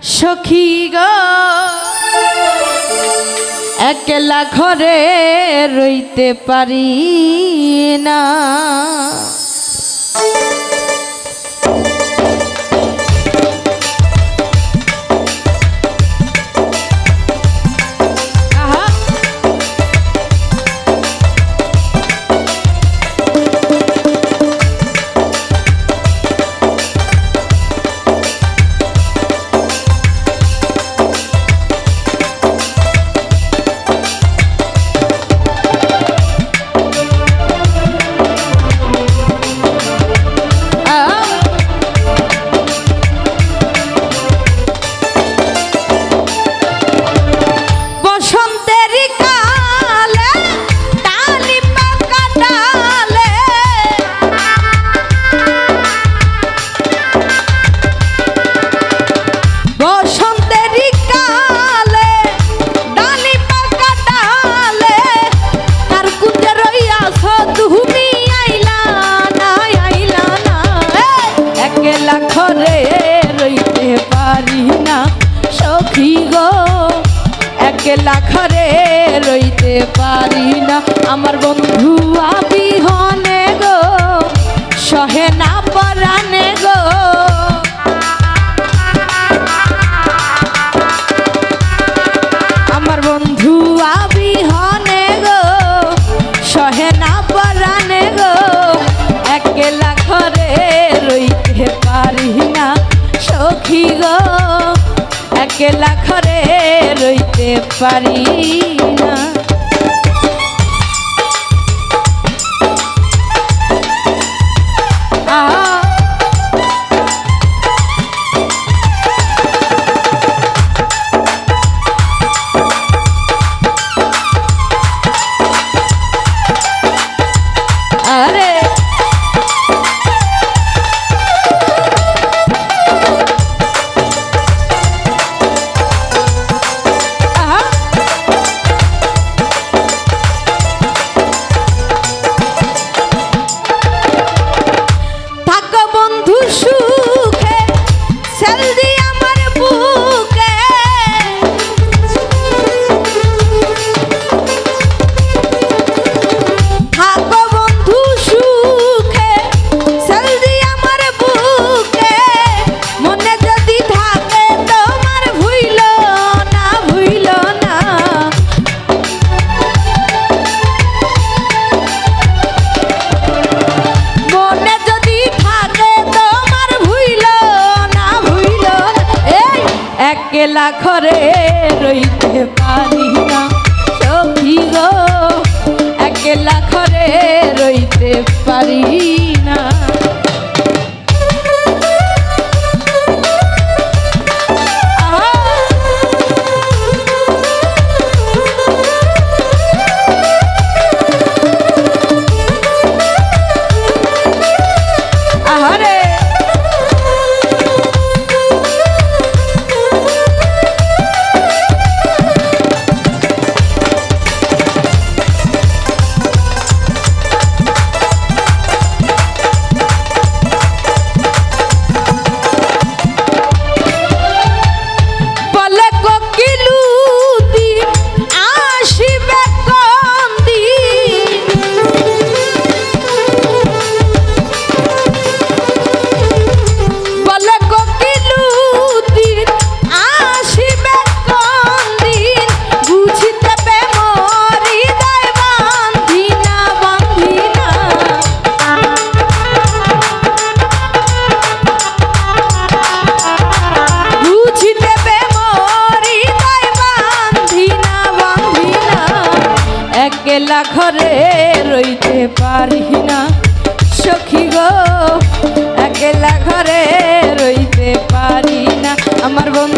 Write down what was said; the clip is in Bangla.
সখী গো একলা ঘরে রইতে পারি না। একলা ঘরে রইতে পারি না আমার বন্ধু আবিহনে গো সহে না পরানে গো। আমার বন্ধু আবিহনে গো সহে না পরানে গো একলা ঘরে রইতে পারি না সখী গো একলা ঘরে রইতে পারি না। আরে একলা ঘরে রইতে পারি না সখী গো একলা ঘরে রইতে পারি না। একলা ঘরে রইতে পারি না সখী গো একলা ঘরে রইতে পারি না আমার বন্ধু